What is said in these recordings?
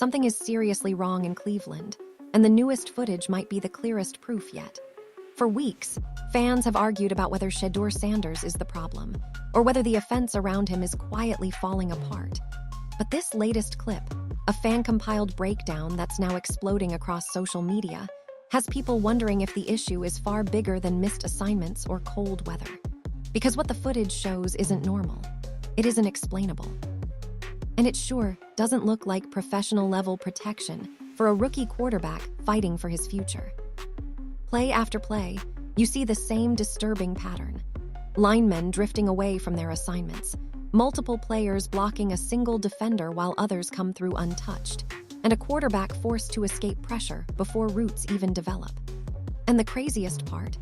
Something is seriously wrong in Cleveland, and the newest footage might be the clearest proof yet. For weeks, fans have argued about whether Shedeur Sanders is the problem, or whether the offense around him is quietly falling apart. But this latest clip, a fan-compiled breakdown that's now exploding across social media, has people wondering if the issue is far bigger than missed assignments or cold weather. Because what the footage shows isn't normal. It isn't explainable. And it sure doesn't look like professional-level protection for a rookie quarterback fighting for his future. Play after play, you see the same disturbing pattern. Linemen drifting away from their assignments, multiple players blocking a single defender while others come through untouched, and a quarterback forced to escape pressure before routes even develop. And the craziest part,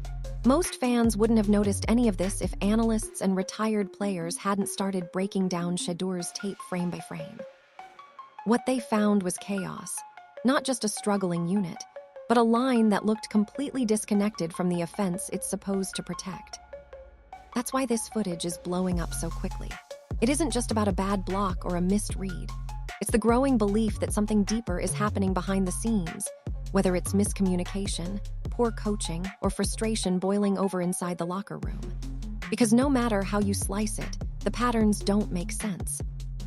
most fans wouldn't have noticed any of this if analysts and retired players hadn't started breaking down Shedeur's tape frame by frame. What they found was chaos, not just a struggling unit, but a line that looked completely disconnected from the offense it's supposed to protect. That's why this footage is blowing up so quickly. It isn't just about a bad block or a missed read. It's the growing belief that something deeper is happening behind the scenes, whether it's miscommunication, poor coaching, or frustration boiling over inside the locker room. Because no matter how you slice it, the patterns don't make sense.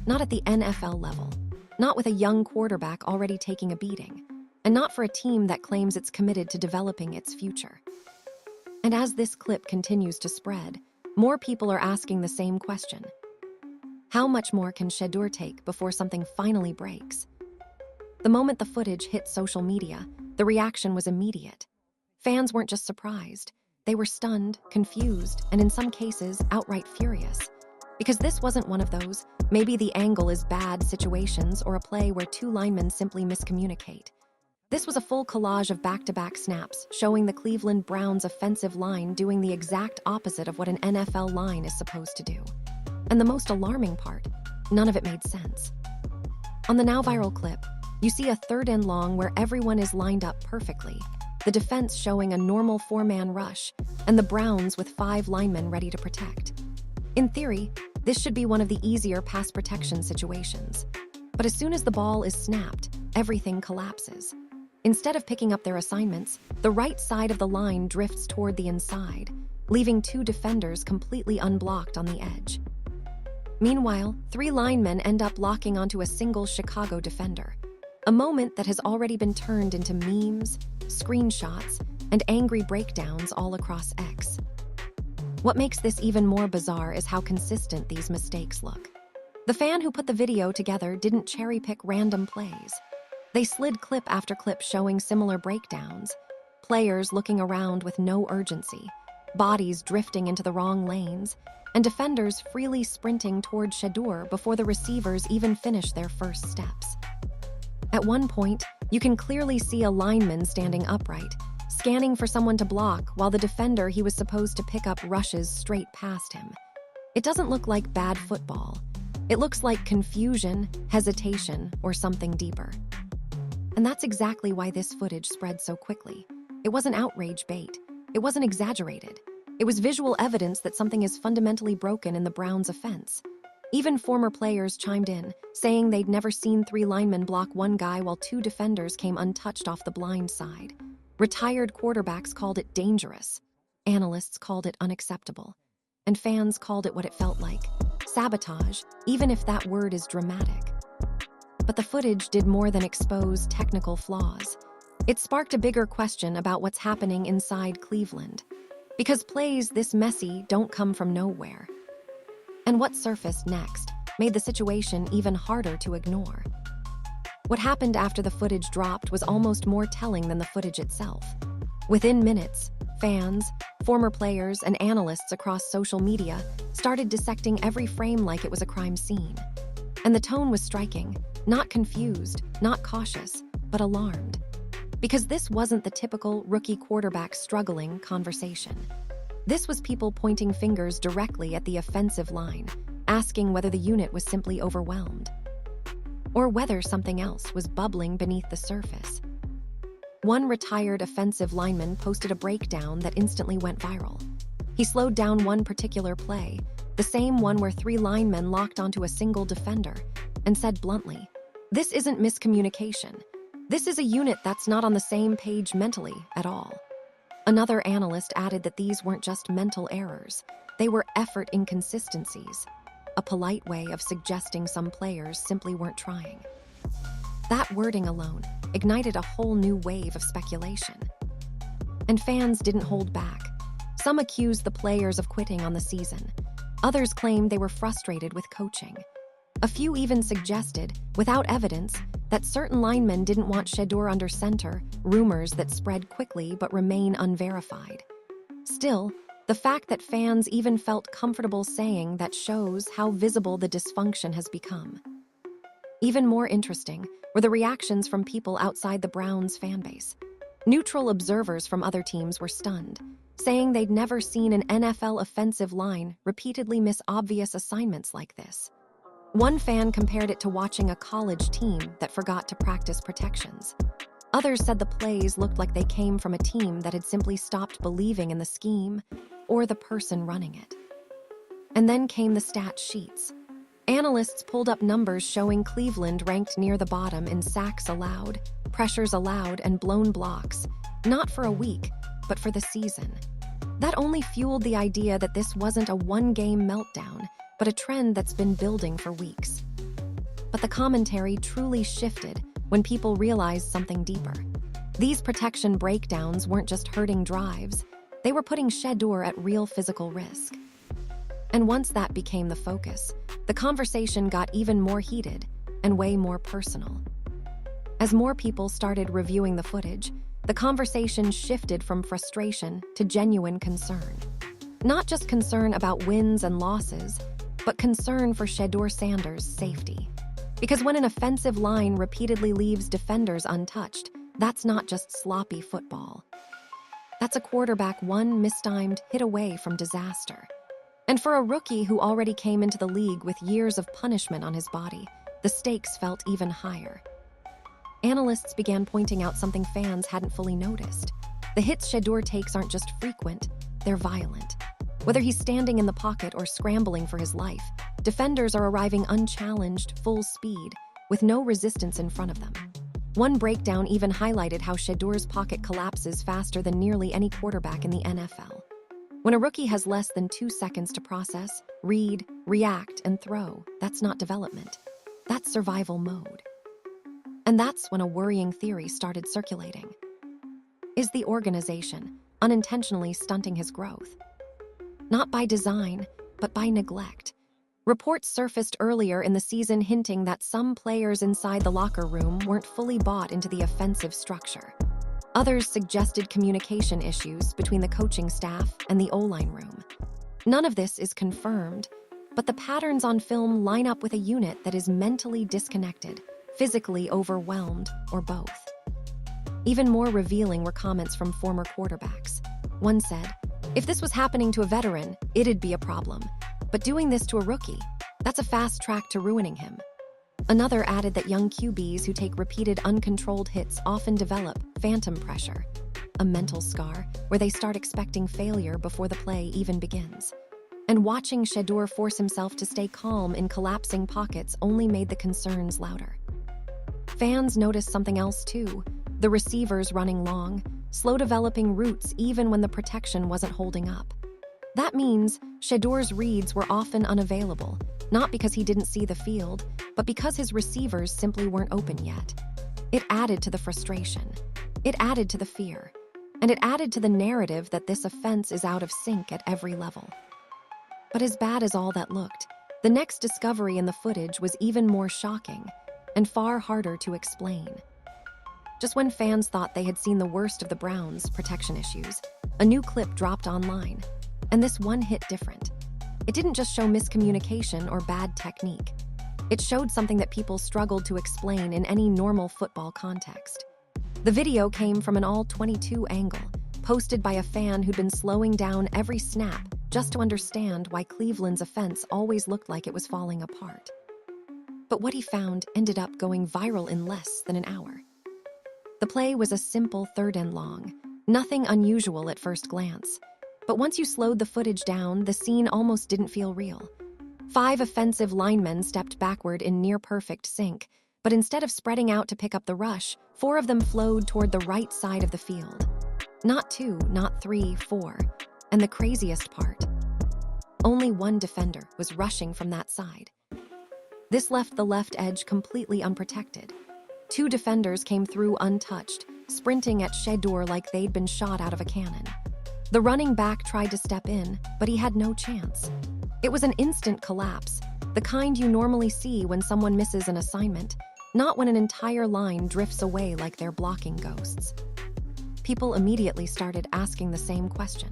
Not at the NFL level, not with a young quarterback already taking a beating, and not for a team that claims it's committed to developing its future. And as this clip continues to spread, more people are asking the same question. How much more can Shedeur take before something finally breaks? The moment the footage hit social media, the reaction was immediate. Fans weren't just surprised. They were stunned, confused, and in some cases, outright furious. Because this wasn't one of those, maybe the angle is bad situations or a play where two linemen simply miscommunicate. This was a full collage of back-to-back snaps showing the Cleveland Browns' offensive line doing the exact opposite of what an NFL line is supposed to do. And the most alarming part, none of it made sense. On the now viral clip, you see a third and long where everyone is lined up perfectly, the defense showing a normal four-man rush, and the Browns with 5 linemen ready to protect. In theory, this should be one of the easier pass protection situations. But as soon as the ball is snapped, everything collapses. Instead of picking up their assignments, the right side of the line drifts toward the inside, leaving 2 defenders completely unblocked on the edge. Meanwhile, 3 linemen end up locking onto a single Chicago defender, a moment that has already been turned into memes, screenshots, and angry breakdowns all across X. What makes this even more bizarre is how consistent these mistakes look. The fan who put the video together didn't cherry-pick random plays. They slid clip after clip showing similar breakdowns, players looking around with no urgency, bodies drifting into the wrong lanes, and defenders freely sprinting toward Shedeur before the receivers even finish their first steps. At one point, you can clearly see a lineman standing upright, scanning for someone to block while the defender he was supposed to pick up rushes straight past him. It doesn't look like bad football. It looks like confusion, hesitation, or something deeper. And that's exactly why this footage spread so quickly. It wasn't outrage bait. It wasn't exaggerated. It was visual evidence that something is fundamentally broken in the Browns' offense. Even former players chimed in, saying they'd never seen 3 linemen block one guy while 2 defenders came untouched off the blind side. Retired quarterbacks called it dangerous. Analysts called it unacceptable. And fans called it what it felt like, sabotage, even if that word is dramatic. But the footage did more than expose technical flaws. It sparked a bigger question about what's happening inside Cleveland. Because plays this messy don't come from nowhere. And what surfaced next made the situation even harder to ignore. What happened after the footage dropped was almost more telling than the footage itself. Within minutes, fans, former players, and analysts across social media started dissecting every frame like it was a crime scene. And the tone was striking, not confused, not cautious, but alarmed. Because this wasn't the typical rookie quarterback struggling conversation. This was people pointing fingers directly at the offensive line, asking whether the unit was simply overwhelmed, or whether something else was bubbling beneath the surface. One retired offensive lineman posted a breakdown that instantly went viral. He slowed down one particular play, the same one where 3 linemen locked onto a single defender, and said bluntly, This isn't miscommunication. This is a unit that's not on the same page mentally at all. Another analyst added that these weren't just mental errors, they were effort inconsistencies, a polite way of suggesting some players simply weren't trying. That wording alone ignited a whole new wave of speculation. And fans didn't hold back. Some accused the players of quitting on the season. Others claimed they were frustrated with coaching. A few even suggested, without evidence, that certain linemen didn't want Shedeur under center, rumors that spread quickly but remain unverified. Still, the fact that fans even felt comfortable saying that shows how visible the dysfunction has become. Even more interesting were the reactions from people outside the Browns' fanbase. Neutral observers from other teams were stunned, saying they'd never seen an NFL offensive line repeatedly miss obvious assignments like this. One fan compared it to watching a college team that forgot to practice protections. Others said the plays looked like they came from a team that had simply stopped believing in the scheme or the person running it. And then came the stat sheets. Analysts pulled up numbers showing Cleveland ranked near the bottom in sacks allowed, pressures allowed, and blown blocks, not for a week, but for the season. That only fueled the idea that this wasn't a one-game meltdown, but a trend that's been building for weeks. But the commentary truly shifted when people realized something deeper. These protection breakdowns weren't just hurting drives, they were putting Shedeur at real physical risk. And once that became the focus, the conversation got even more heated and way more personal. As more people started reviewing the footage, the conversation shifted from frustration to genuine concern. Not just concern about wins and losses, but concern for Shedeur Sanders' safety. Because when an offensive line repeatedly leaves defenders untouched, that's not just sloppy football. That's a quarterback one mistimed hit away from disaster. And for a rookie who already came into the league with years of punishment on his body, the stakes felt even higher. Analysts began pointing out something fans hadn't fully noticed. The hits Shedeur takes aren't just frequent, they're violent. Whether he's standing in the pocket or scrambling for his life, defenders are arriving unchallenged, full speed, with no resistance in front of them. One breakdown even highlighted how Shedeur's pocket collapses faster than nearly any quarterback in the NFL. When a rookie has less than 2 seconds to process, read, react, and throw, that's not development. That's survival mode. And that's when a worrying theory started circulating. Is the organization unintentionally stunting his growth? Not by design, but by neglect. Reports surfaced earlier in the season hinting that some players inside the locker room weren't fully bought into the offensive structure. Others suggested communication issues between the coaching staff and the O-line room. None of this is confirmed, but the patterns on film line up with a unit that is mentally disconnected, physically overwhelmed, or both. Even more revealing were comments from former quarterbacks. One said, "If this was happening to a veteran, it'd be a problem. But doing this to a rookie, that's a fast track to ruining him." Another added that young QBs who take repeated uncontrolled hits often develop phantom pressure, a mental scar where they start expecting failure before the play even begins. And watching Shedeur force himself to stay calm in collapsing pockets only made the concerns louder. Fans noticed something else too, the receivers running long, slow developing routes even when the protection wasn't holding up. That means Shedeur's reads were often unavailable, not because he didn't see the field, but because his receivers simply weren't open yet. It added to the frustration. It added to the fear. And it added to the narrative that this offense is out of sync at every level. But as bad as all that looked, the next discovery in the footage was even more shocking and far harder to explain. Just when fans thought they had seen the worst of the Browns' protection issues, a new clip dropped online. And this one hit different. It didn't just show miscommunication or bad technique. It showed something that people struggled to explain in any normal football context. The video came from an all-22 angle, posted by a fan who'd been slowing down every snap just to understand why Cleveland's offense always looked like it was falling apart. But what he found ended up going viral in less than an hour. The play was a simple 3rd and long, nothing unusual at first glance. But once you slowed the footage down, the scene almost didn't feel real. 5 offensive linemen stepped backward in near-perfect sync, But instead of spreading out to pick up the rush, 4 of them flowed toward the right side of the field. Not 2, not 3, 4. And the craziest part, only 1 defender was rushing from that side. This left the left edge completely unprotected. 2 defenders came through untouched, sprinting at Shedeur like they'd been shot out of a cannon. The running back tried to step in, but he had no chance. It was an instant collapse, the kind you normally see when someone misses an assignment, not when an entire line drifts away like they're blocking ghosts. People immediately started asking the same question.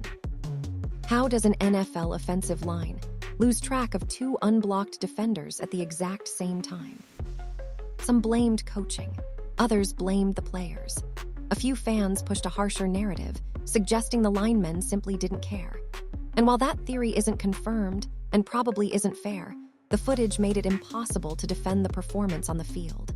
How does an NFL offensive line lose track of 2 unblocked defenders at the exact same time? Some blamed coaching, others blamed the players. A few fans pushed a harsher narrative, suggesting the linemen simply didn't care. And while that theory isn't confirmed and probably isn't fair, the footage made it impossible to defend the performance on the field.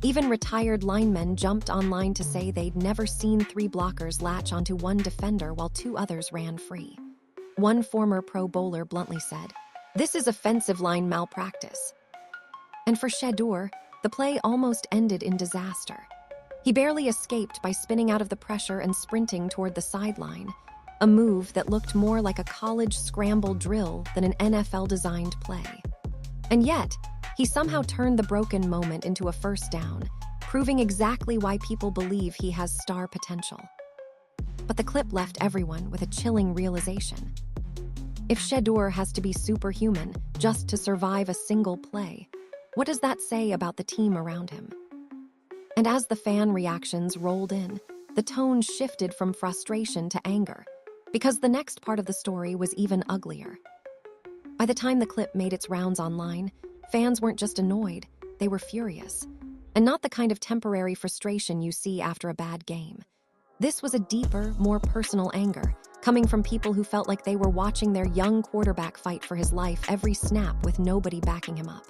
Even retired linemen jumped online to say they'd never seen 3 blockers latch onto 1 defender while 2 others ran free. One former Pro Bowler bluntly said, "This is offensive line malpractice." And for Shedeur, the play almost ended in disaster. He barely escaped by spinning out of the pressure and sprinting toward the sideline, a move that looked more like a college scramble drill than an NFL-designed play. And yet, he somehow turned the broken moment into a first down, proving exactly why people believe he has star potential. But the clip left everyone with a chilling realization. If Shedeur has to be superhuman just to survive a single play, what does that say about the team around him? And as the fan reactions rolled in, the tone shifted from frustration to anger, because the next part of the story was even uglier. By the time the clip made its rounds online, fans weren't just annoyed, they were furious. And not the kind of temporary frustration you see after a bad game. This was a deeper, more personal anger, coming from people who felt like they were watching their young quarterback fight for his life every snap with nobody backing him up.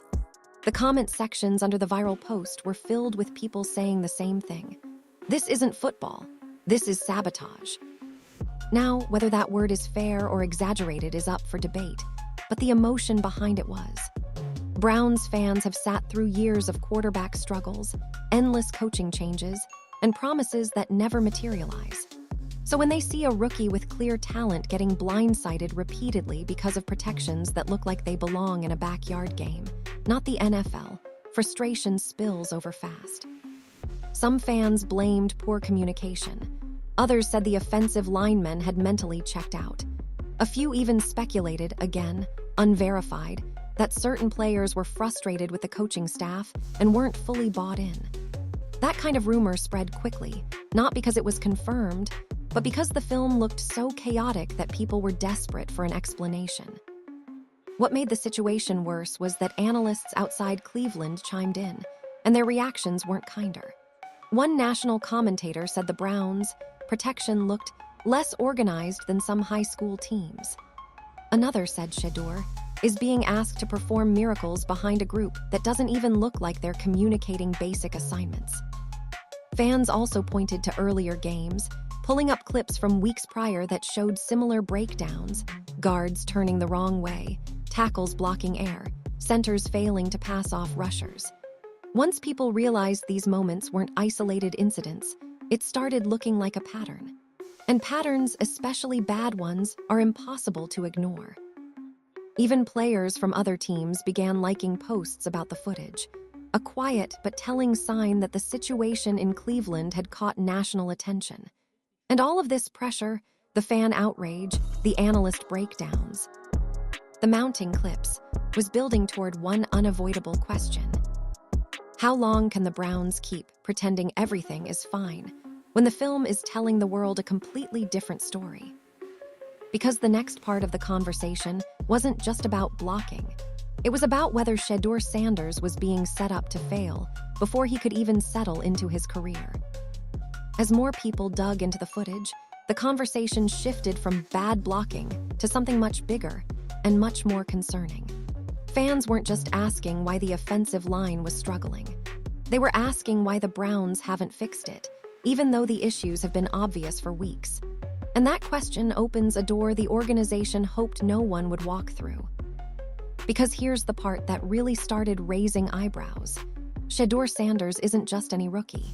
The comment sections under the viral post were filled with people saying the same thing. This isn't football. This is sabotage. Now, whether that word is fair or exaggerated is up for debate, but the emotion behind it was. Browns fans have sat through years of quarterback struggles, endless coaching changes, and promises that never materialize. So when they see a rookie with clear talent getting blindsided repeatedly because of protections that look like they belong in a backyard game, not the NFL, frustration spills over fast. Some fans blamed poor communication. Others said the offensive linemen had mentally checked out. A few even speculated, again, unverified, that certain players were frustrated with the coaching staff and weren't fully bought in. That kind of rumor spread quickly, not because it was confirmed, but because the film looked so chaotic that people were desperate for an explanation. What made the situation worse was that analysts outside Cleveland chimed in, and their reactions weren't kinder. One national commentator said the Browns' protection looked less organized than some high school teams. Another said Shedeur is being asked to perform miracles behind a group that doesn't even look like they're communicating basic assignments. Fans also pointed to earlier games, pulling up clips from weeks prior that showed similar breakdowns, guards turning the wrong way, tackles blocking air, centers failing to pass off rushers. Once people realized these moments weren't isolated incidents, it started looking like a pattern. And patterns, especially bad ones, are impossible to ignore. Even players from other teams began liking posts about the footage, a quiet but telling sign that the situation in Cleveland had caught national attention. And all of this pressure, the fan outrage, the analyst breakdowns, the mounting clips, was building toward one unavoidable question. How long can the Browns keep pretending everything is fine when the film is telling the world a completely different story? Because the next part of the conversation wasn't just about blocking. It was about whether Shedeur Sanders was being set up to fail before he could even settle into his career. As more people dug into the footage, the conversation shifted from bad blocking to something much bigger and much more concerning. Fans weren't just asking why the offensive line was struggling. They were asking why the Browns haven't fixed it, even though the issues have been obvious for weeks. And that question opens a door the organization hoped no one would walk through. Because here's the part that really started raising eyebrows. Shedeur Sanders isn't just any rookie.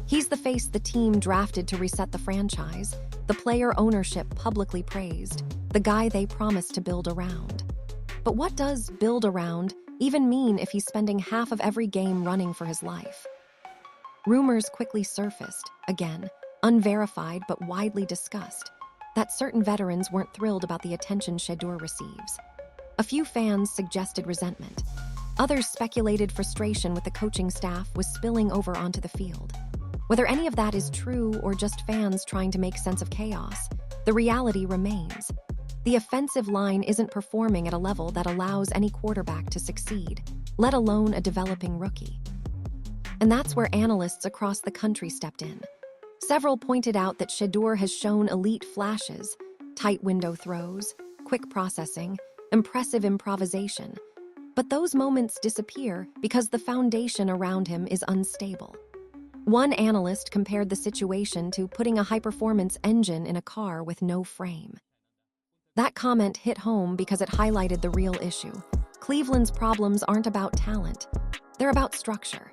He's the face the team drafted to reset the franchise, the player ownership publicly praised, the guy they promised to build around. But what does build around even mean if he's spending half of every game running for his life? Rumors quickly surfaced, again, unverified but widely discussed, that certain veterans weren't thrilled about the attention Shedeur receives. A few fans suggested resentment. Others speculated frustration with the coaching staff was spilling over onto the field. Whether any of that is true or just fans trying to make sense of chaos, the reality remains. The offensive line isn't performing at a level that allows any quarterback to succeed, let alone a developing rookie. And that's where analysts across the country stepped in. Several pointed out that Shedeur has shown elite flashes, tight window throws, quick processing, impressive improvisation. But those moments disappear because the foundation around him is unstable. One analyst compared the situation to putting a high-performance engine in a car with no frame. That comment hit home because it highlighted the real issue. Cleveland's problems aren't about talent. They're about structure.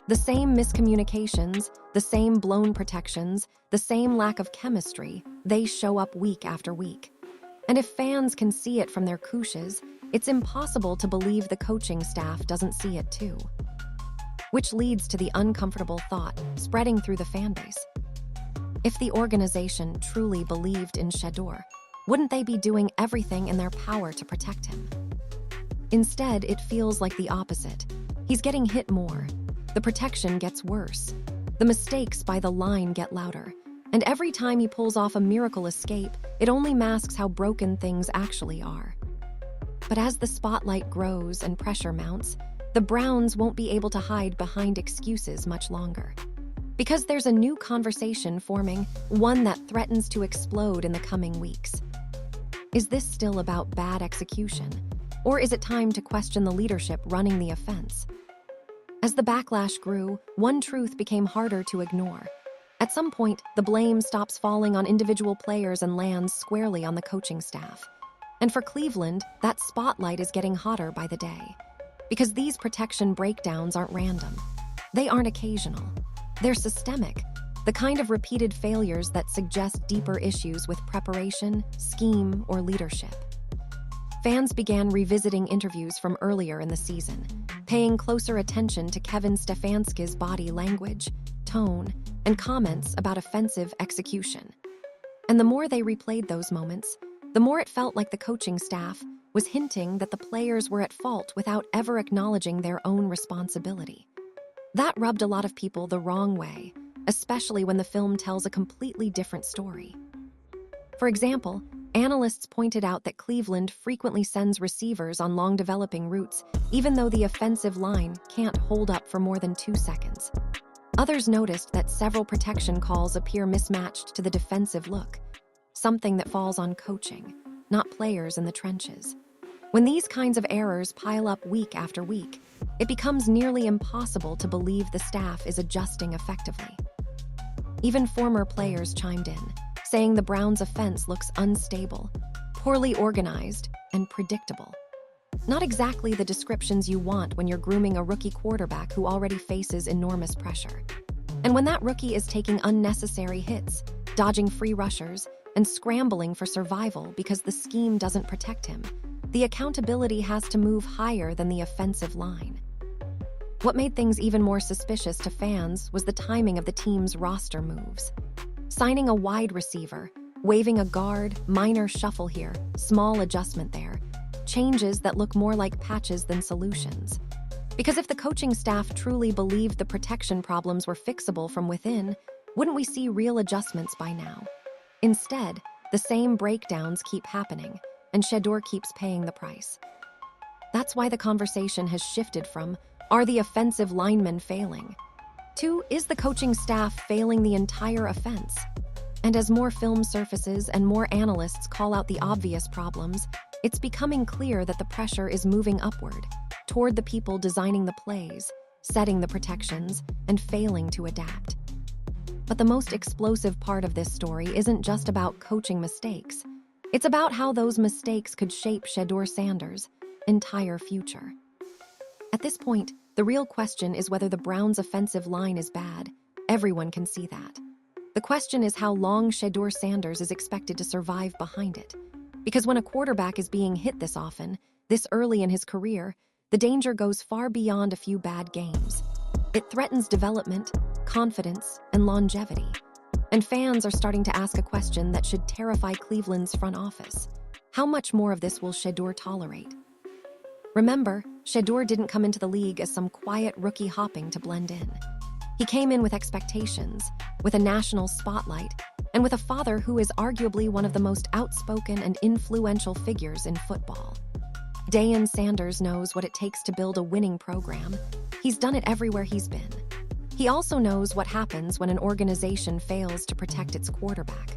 The same miscommunications, the same blown protections, the same lack of chemistry, they show up week after week. And if fans can see it from their couches, it's impossible to believe the coaching staff doesn't see it too. Which leads to the uncomfortable thought spreading through the fanbase. If the organization truly believed in Shedeur, wouldn't they be doing everything in their power to protect him? Instead, it feels like the opposite. He's getting hit more. The protection gets worse. The mistakes by the line get louder. And every time he pulls off a miracle escape, it only masks how broken things actually are. But as the spotlight grows and pressure mounts, the Browns won't be able to hide behind excuses much longer. Because there's a new conversation forming, one that threatens to explode in the coming weeks. Is this still about bad execution? Or is it time to question the leadership running the offense? As the backlash grew, one truth became harder to ignore. At some point, the blame stops falling on individual players and lands squarely on the coaching staff. And for Cleveland, that spotlight is getting hotter by the day. Because these protection breakdowns aren't random. They aren't occasional. They're systemic, the kind of repeated failures that suggest deeper issues with preparation, scheme, or leadership. Fans began revisiting interviews from earlier in the season, paying closer attention to Kevin Stefanski's body language, tone, and comments about offensive execution. And the more they replayed those moments, the more it felt like the coaching staff was hinting that the players were at fault without ever acknowledging their own responsibility. That rubbed a lot of people the wrong way, especially when the film tells a completely different story. For example, analysts pointed out that Cleveland frequently sends receivers on long developing routes, even though the offensive line can't hold up for more than 2 seconds. Others noticed that several protection calls appear mismatched to the defensive look, something that falls on coaching, not players in the trenches. When these kinds of errors pile up week after week, it becomes nearly impossible to believe the staff is adjusting effectively. Even former players chimed in, saying the Browns' offense looks unstable, poorly organized, and predictable. Not exactly the descriptions you want when you're grooming a rookie quarterback who already faces enormous pressure. And when that rookie is taking unnecessary hits, dodging free rushers, and scrambling for survival because the scheme doesn't protect him, the accountability has to move higher than the offensive line. What made things even more suspicious to fans was the timing of the team's roster moves. Signing a wide receiver, waving a guard, minor shuffle here, small adjustment there, changes that look more like patches than solutions. Because if the coaching staff truly believed the protection problems were fixable from within, wouldn't we see real adjustments by now? Instead, the same breakdowns keep happening, and Shedeur keeps paying the price. That's why the conversation has shifted from, are the offensive linemen failing? To, is the coaching staff failing the entire offense? And as more film surfaces and more analysts call out the obvious problems, it's becoming clear that the pressure is moving upward, toward the people designing the plays, setting the protections, and failing to adapt. But the most explosive part of this story isn't just about coaching mistakes. It's about how those mistakes could shape Shedeur Sanders' entire future. At this point, The real question is whether the Browns' offensive line is bad. Everyone can see that. The question is how long Shedeur Sanders is expected to survive behind it. Because when a quarterback is being hit this often, this early in his career, the danger goes far beyond a few bad games. It threatens development, confidence, and longevity. And fans are starting to ask a question that should terrify Cleveland's front office. How much more of this will Shedeur tolerate? Remember, Shedeur didn't come into the league as some quiet rookie hopping to blend in. He came in with expectations, with a national spotlight, and with a father who is arguably one of the most outspoken and influential figures in football. Deion Sanders knows what it takes to build a winning program. He's done it everywhere he's been. He also knows what happens when an organization fails to protect its quarterback.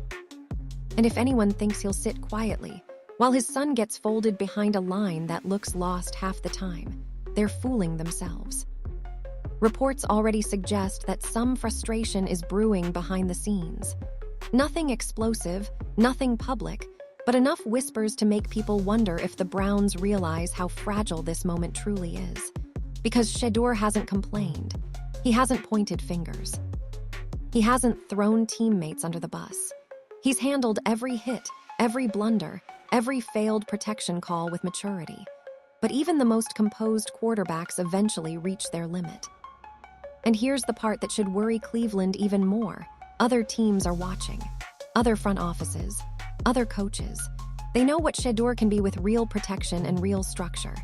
And if anyone thinks he'll sit quietly, while his son gets folded behind a line that looks lost half the time, they're fooling themselves. Reports already suggest that some frustration is brewing behind the scenes. Nothing explosive, nothing public, but enough whispers to make people wonder if the Browns realize how fragile this moment truly is. Because Shedeur hasn't complained. He hasn't pointed fingers. He hasn't thrown teammates under the bus. He's handled every hit, every blunder, every failed protection call with maturity. But even the most composed quarterbacks eventually reach their limit. And here's the part that should worry Cleveland even more. Other teams are watching. Other front offices. Other coaches. They know what Shedeur can be with real protection and real structure.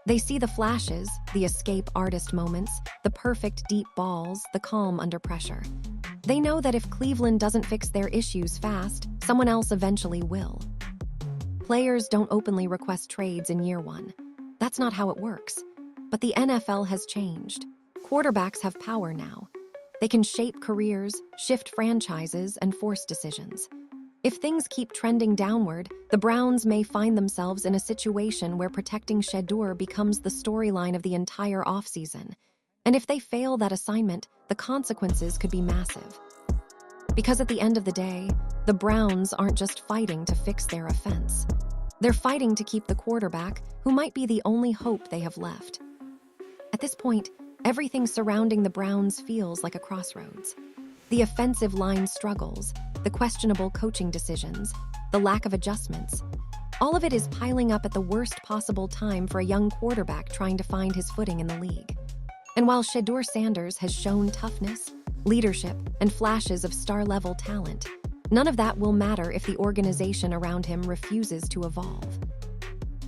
They see the flashes, the escape artist moments, the perfect deep balls, the calm under pressure. They know that if Cleveland doesn't fix their issues fast, someone else eventually will. Players don't openly request trades in year one. That's not how it works. But the NFL has changed. Quarterbacks have power now. They can shape careers, shift franchises, and force decisions. If things keep trending downward, the Browns may find themselves in a situation where protecting Shedeur becomes the storyline of the entire offseason. And if they fail that assignment, the consequences could be massive. Because at the end of the day, the Browns aren't just fighting to fix their offense. They're fighting to keep the quarterback, who might be the only hope they have left. At this point, everything surrounding the Browns feels like a crossroads. The offensive line struggles, the questionable coaching decisions, the lack of adjustments. All of it is piling up at the worst possible time for a young quarterback trying to find his footing in the league. And while Shedeur Sanders has shown toughness, leadership, and flashes of star-level talent, none of that will matter if the organization around him refuses to evolve.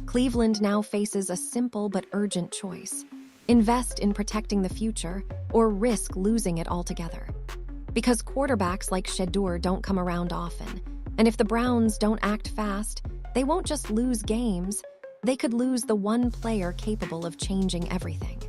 Cleveland now faces a simple but urgent choice: invest in protecting the future or risk losing it altogether. Because quarterbacks like Shedeur don't come around often, and if the Browns don't act fast, they won't just lose games, they could lose the one player capable of changing everything.